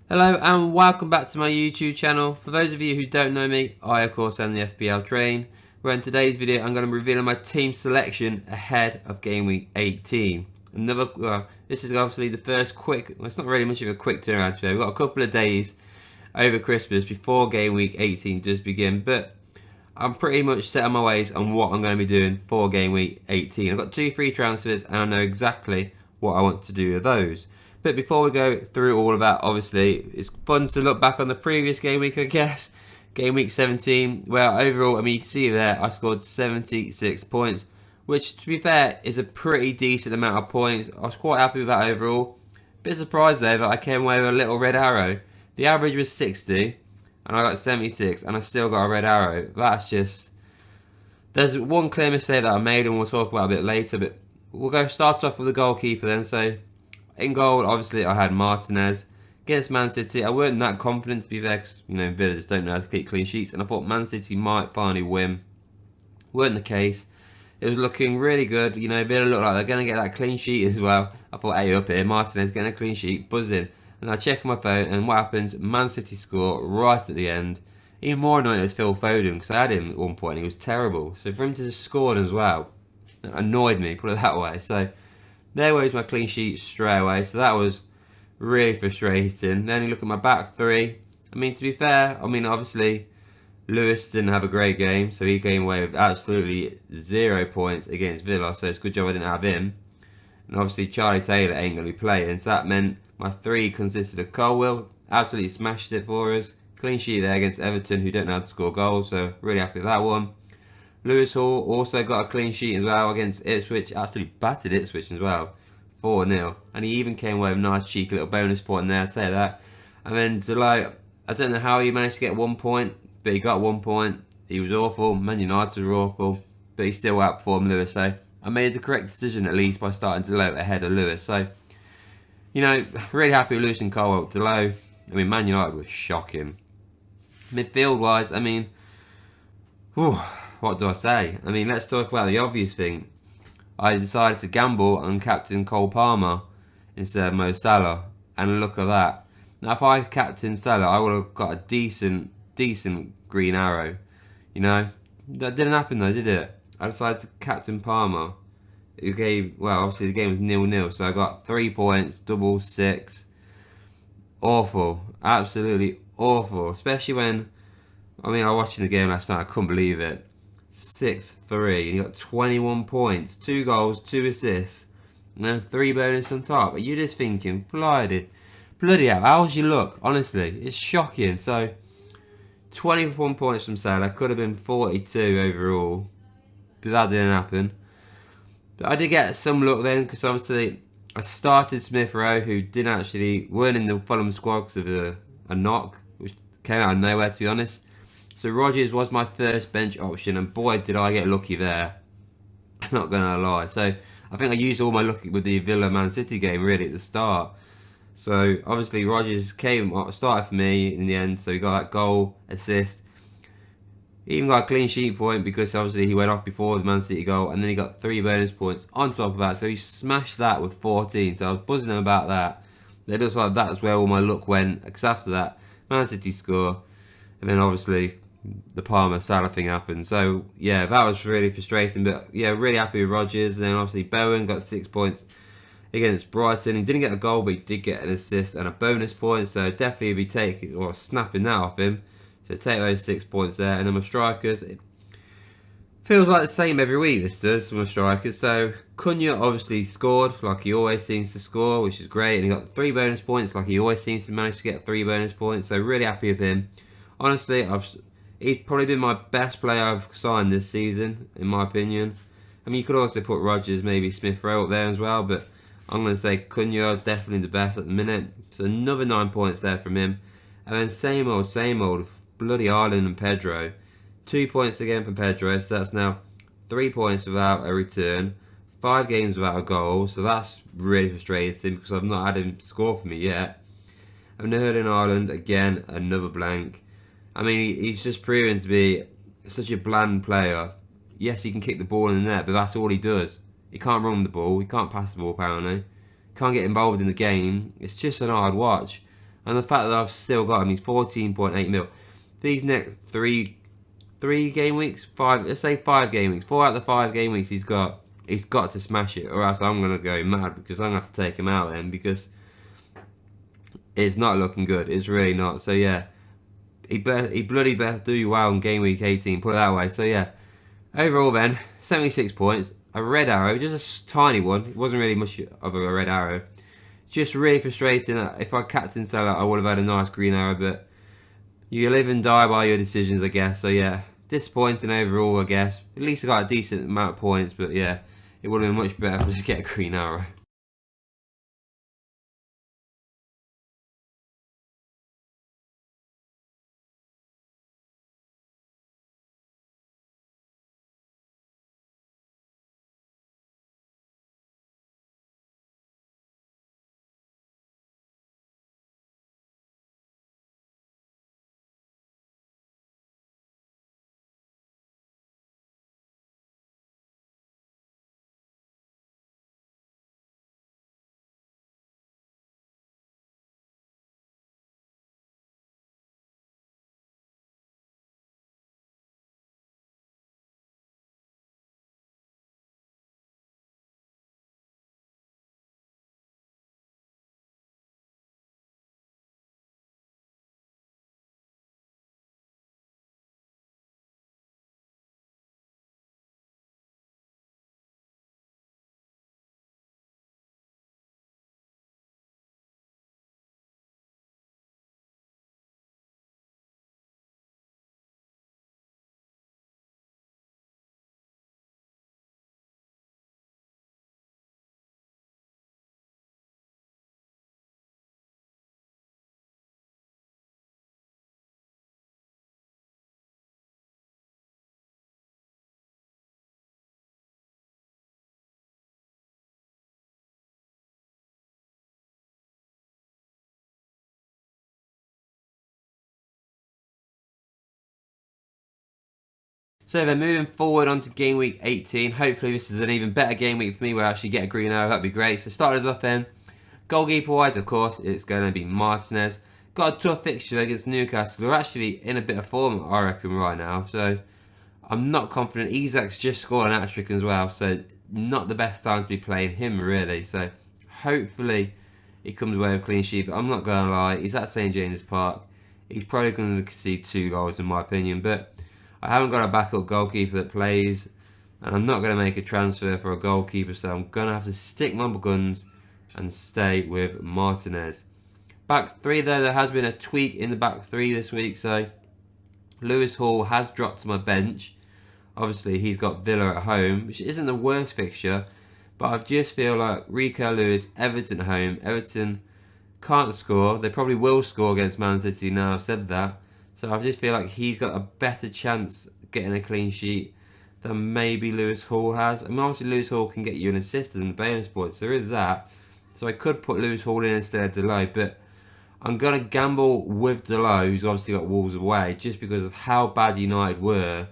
Hello and welcome back to my YouTube channel. For those of you who don't know me, I of course am the FPL train, where in today's video I'm going to be revealing my team selection ahead of game week 18. This is obviously the first quick, well, it's not really much of a quick turnaround today. We've got a couple of days over Christmas before game week 18 does begin, but I'm pretty much set on my ways on what I'm going to be doing for game week 18. I've got 2 free transfers and I know exactly what I want to do with those. But before we go through all of that, obviously, it's fun to look back on the previous game week, I guess. Game week 17, where overall, I mean, you can see there, I scored 76 points, which, to be fair, is a pretty decent amount of points. I was quite happy with that overall. Bit surprised, though, that I came away with a little red arrow. The average was 60, and I got 76, and I still got a red arrow. That's just... There's one clear mistake that I made, and we'll talk about a bit later, but we'll start off with the goalkeeper then, so... In goal, obviously, I had Martinez. Against Man City, I weren't that confident, to be fair, because, you know, Villa just don't know how to keep clean sheets, and I thought Man City might finally win. Weren't the case. It was looking really good. You know, Villa looked like they're going to get that clean sheet as well. I thought, hey, up here, Martinez getting a clean sheet, buzzing. And I check my phone, and what happens? Man City score right at the end. Even more annoying was Phil Foden, because I had him at one point, and he was terrible. So for him to just score as well, it annoyed me, put it that way. So... there was my clean sheet straight away, so that was really frustrating. Then you look at my back three. I mean, to be fair, I mean, obviously, Lewis didn't have a great game, so he came away with absolutely 0 points against Villa, so it's a good job I didn't have him. And obviously, Charlie Taylor ain't going to be playing, so that meant my three consisted of Colwill, absolutely smashed it for us. Clean sheet there against Everton, who don't know how to score goals, so really happy with that one. Lewis Hall also got a clean sheet as well against Ipswich, actually battered Ipswich as well, 4-0. And he even came away with a nice cheeky little bonus point there, I'd say that. And then Delay, I don't know how he managed to get 1 point, but he got 1 point. He was awful, Man United were awful, but he still outperformed Lewis. So I made the correct decision at least by starting Delay ahead of Lewis. So, you know, really happy with Lewis and Colwell. Delay, I mean, Man United was shocking. Midfield wise, I mean, whew, what do I say? I mean, let's talk about the obvious thing. I decided to gamble on Captain Cole Palmer instead of Mo Salah, and look at that. Now, if I captained Salah, I would have got a decent green arrow. You know, that didn't happen though, did it? I decided to captain Palmer, who gave, well, obviously the game was 0-0, so I got 3 points, double 6. Awful, absolutely awful, especially when, I mean, I was watching the game last night, I couldn't believe it. 6-3, and you got 21 points, 2 goals, 2 assists, and then 3 bonus on top. But you're just thinking, bloody hell, how's your luck? Honestly, it's shocking. So, 21 points from Salah, could have been 42 overall, but that didn't happen. But I did get some luck then, because obviously I started Smith Rowe, who weren't in the Fulham squad because of a knock, which came out of nowhere, to be honest. So Rodgers was my first bench option, and boy did I get lucky there. I'm not going to lie. So I think I used all my luck with the Villa Man City game really at the start. So obviously Rodgers started for me in the end, so he got that goal, assist. He even got a clean sheet point because obviously he went off before the Man City goal, and then he got 3 bonus points on top of that. So he smashed that with 14, so I was buzzing him about that. It looks like that's where all my luck went, because after that, Man City score, and then obviously the Palmer Salah thing happened. So yeah, that was really frustrating, but yeah, really happy with Rodgers. And then obviously Bowen got 6 points against Brighton. He didn't get a goal, but he did get an assist and a bonus point, so definitely be taking or snapping that off him. So take those 6 points there. And then my strikers, it feels like the same every week, this does, with my strikers. So Cunha obviously scored like he always seems to score, which is great, and he got 3 bonus points like he always seems to manage to get 3 bonus points, so really happy with him. Honestly, he's probably been my best player I've signed this season, in my opinion. I mean, you could also put Rodgers, maybe Smith Rowe up there as well, but I'm going to say Cunha is definitely the best at the minute. So another 9 points there from him. And then same old, bloody Ireland and Pedro. 2 points again from Pedro, so that's now 3 points without a return. 5 games without a goal, so that's really frustrating because I've not had him score for me yet. And Erling Ireland, again, another blank. I mean, he's just proven to be such a bland player. Yes, he can kick the ball in the net, but that's all he does. He can't run the ball. He can't pass the ball, apparently. Can't get involved in the game. It's just an hard watch. And the fact that I've still got him, he's 14.8 mil. These next three game weeks, let's say 5 game weeks, 4 out of the 5 game weeks he's got to smash it, or else I'm gonna go mad because I'm gonna have to take him out then, because it's not looking good. It's really not. So yeah, he bloody better do well in game week 18. Put it that way. So yeah, overall then 76 points, a red arrow, just a tiny one. It wasn't really much of a red arrow. Just really frustrating. If I captain Salah, I would have had a nice green arrow, but you live and die by your decisions, I guess. So yeah, disappointing overall, I guess. At least I got a decent amount of points, but yeah, it would have been much better if I just get a green arrow. So then moving forward onto game week 18, hopefully this is an even better game week for me where I actually get a green arrow. That'd be great. So starting us off then, goalkeeper wise, of course, it's going to be Martinez. Got a tough fixture against Newcastle. They're actually in a bit of form, I reckon, right now. So I'm not confident. Isak's just scored an hat-trick as well, so not the best time to be playing him, really. So hopefully he comes away with a clean sheet, but I'm not going to lie, he's at St James's Park. He's probably going to concede 2 goals in my opinion, but I haven't got a backup goalkeeper that plays, and I'm not going to make a transfer for a goalkeeper, so I'm going to have to stick my guns and stay with Martinez. Back 3 though, there has been a tweak in the back 3 this week, so Lewis Hall has dropped to my bench. Obviously he's got Villa at home, which isn't the worst fixture, but I just feel like Rico Lewis, Everton at home. Everton can't score. They probably will score against Man City now I've said that. So I just feel like he's got a better chance of getting a clean sheet than maybe Lewis Hall has. I mean, obviously Lewis Hall can get you an assist and bonus points. There is that. So I could put Lewis Hall in instead of Delay, but I'm going to gamble with Delay, who's obviously got Wolves away, just because of how bad United were.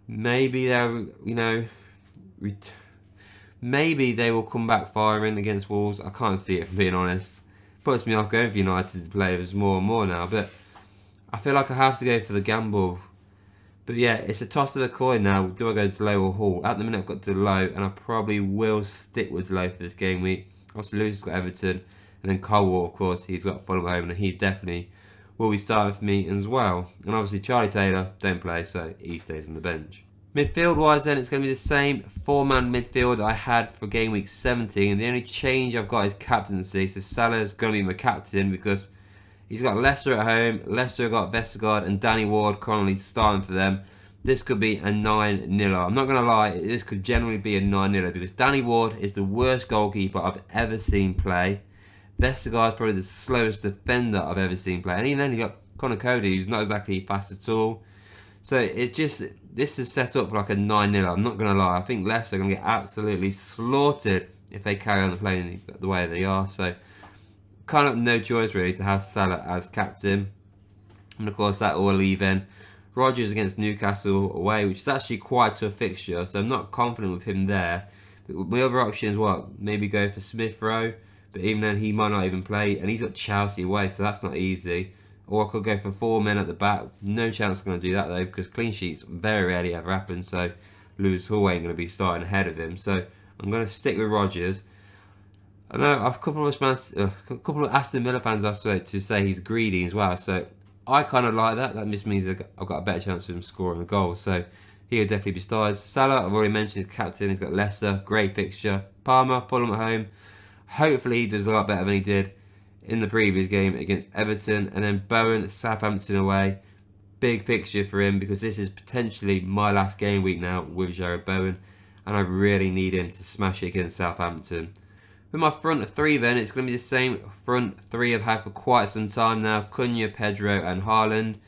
Maybe they're, maybe they will come back firing against Wolves. I can't see it, if I'm being honest. Puts me off going for United players more and more now, but I feel like I have to go for the gamble. But yeah, it's a toss of a coin now. Do I go Delay or Hall? At the minute I've got Delay, and I probably will stick with Delay for this game week. Obviously Lewis has got Everton, and then Colwell, of course, he's got Fulham at home, and he definitely will be starting for me as well. And obviously Charlie Taylor don't play, so he stays on the bench. Midfield wise then, it's going to be the same 4-man midfield I had for game week 17. The only change I've got is captaincy, so Salah's going to be my captain because he's got Leicester at home. Leicester got Vestergaard and Danny Ward currently starting for them. This could be a 9-0. I'm not going to lie, this could generally be a 9-0 because Danny Ward is the worst goalkeeper I've ever seen play. Vestergaard is probably the slowest defender I've ever seen play. And even then you got Connor Cody, who's not exactly fast at all. So it's just, this is set up like a 9-0. I'm not going to lie. I think Leicester are going to get absolutely slaughtered if they carry on playing the way they are. So kind of no choice really to have Salah as captain. And of course that will leave in Rodgers against Newcastle away, which is actually quite a tough fixture, so I'm not confident with him there. But my other option is what? Maybe go for Smith Rowe, but even then he might not even play, and he's got Chelsea away, so that's not easy. Or I could go for 4 men at the back. No chance I'm going to do that though, because clean sheets very rarely ever happen, so Lewis Hall ain't going to be starting ahead of him. So I'm going to stick with Rodgers. I know a couple of Aston Villa fans I've spoken to say he's greedy as well, so I kind of like that. That just means I've got a better chance of him scoring a goal. So he'll definitely be started. Salah, I've already mentioned, his captain. He's got Leicester, great fixture. Palmer, Fulham at home. Hopefully he does a lot better than he did in the previous game against Everton. And then Bowen, Southampton away. Big fixture for him because this is potentially my last game week now with Jarrod Bowen. And I really need him to smash it against Southampton. With my front three then, it's going to be the same front three I've had for quite some time now. Cunha, Pedro and Haaland.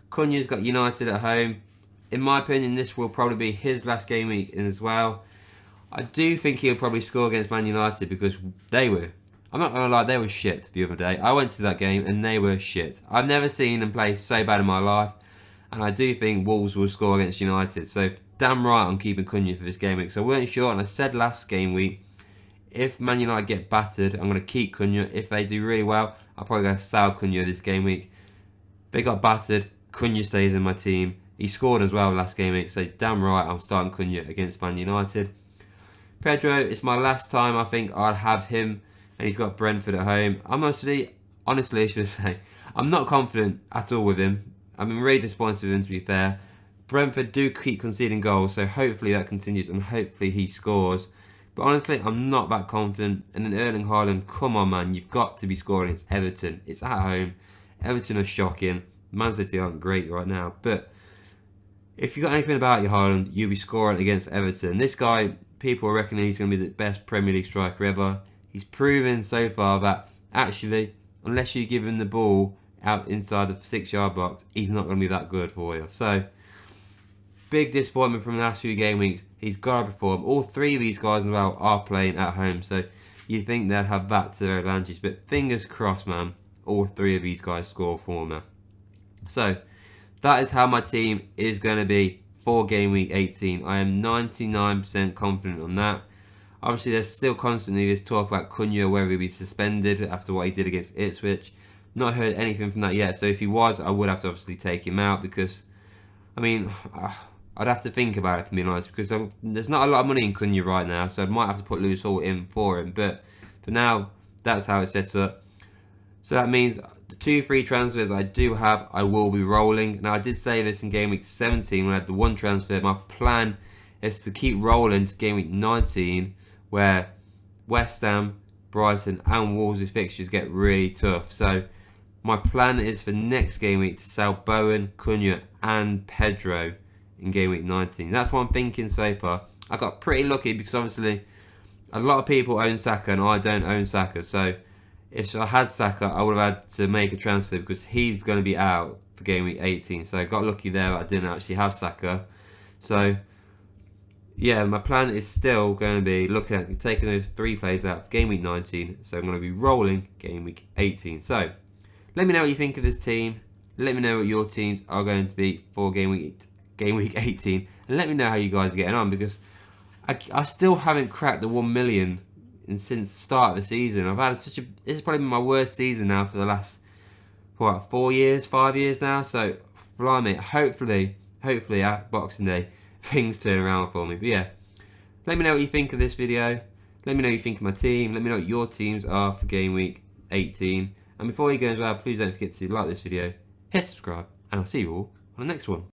Cunha's got United at home. In my opinion, this will probably be his last game week as well. I do think he'll probably score against Man United because they were, I'm not going to lie, they were shit the other day. I went to that game and they were shit. I've never seen them play so bad in my life. And I do think Wolves will score against United. So damn right I'm keeping Cunha for this game week. So I weren't sure, and I said last game week, if Man United get battered, I'm going to keep Cunha. If they do really well, I'll probably go sell Cunha this game week. If they got battered, Cunha stays in my team. He scored as well last game week, so damn right I'm starting Cunha against Man United. Pedro, it's my last time I think I'll have him, and he's got Brentford at home. I'm honestly, I should say, I'm not confident at all with him. I'm really disappointed with him, to be fair. Brentford do keep conceding goals, so hopefully that continues, and hopefully he scores. But honestly, I'm not that confident. And then Erling Haaland, come on man, you've got to be scoring against Everton. It's at home. Everton are shocking. Man City aren't great right now. But if you've got anything about your Haaland, you'll be scoring against Everton. This guy, people reckon he's going to be the best Premier League striker ever. He's proven so far that actually, unless you give him the ball out inside the 6-yard box, he's not going to be that good for you. So, big disappointment from the last few game weeks. He's got to perform. All three of these guys as well are playing at home, so you'd think they'd have that to their advantage. But fingers crossed, man, all three of these guys score for me. So that is how my team is going to be for game week 18. I am 99% confident on that. Obviously, there's still constantly this talk about Cunha, whether he'll be suspended after what he did against Ipswich. Not heard anything from that yet. So if he was, I would have to obviously take him out because, I mean, I'd have to think about it, to be honest, because there's not a lot of money in Cunha right now, so I might have to put Lewis Hall in for him. But for now, that's how it's set up. So that means the 2 free transfers I do have, I will be rolling. Now, I did say this in game week 17 when I had the 1 transfer. My plan is to keep rolling to game week 19, where West Ham, Brighton and Wolves' fixtures get really tough. So my plan is for next game week to sell Bowen, Cunha and Pedro in game week 19. That's what I'm thinking so far. I got pretty lucky because obviously a lot of people own Saka and I don't own Saka. So if I had Saka, I would have had to make a transfer because he's going to be out for game week 18. So I got lucky there that I didn't actually have Saka. So yeah, my plan is still going to be looking at taking those 3 players out for game week 19. So I'm going to be rolling game week 18. So let me know what you think of this team. Let me know what your teams are going to be for game week 18, and let me know how you guys are getting on, because I still haven't cracked the 1 million since the start of the season. I've had this is probably my worst season now for the last 4 years, 5 years now. So blimey, hopefully at Boxing Day things turn around for me. But yeah, let me know what you think of this video. Let me know what you think of my team. Let me know what your teams are for game week 18. And before you go as well, please don't forget to like this video, hit subscribe, and I'll see you all on the next one.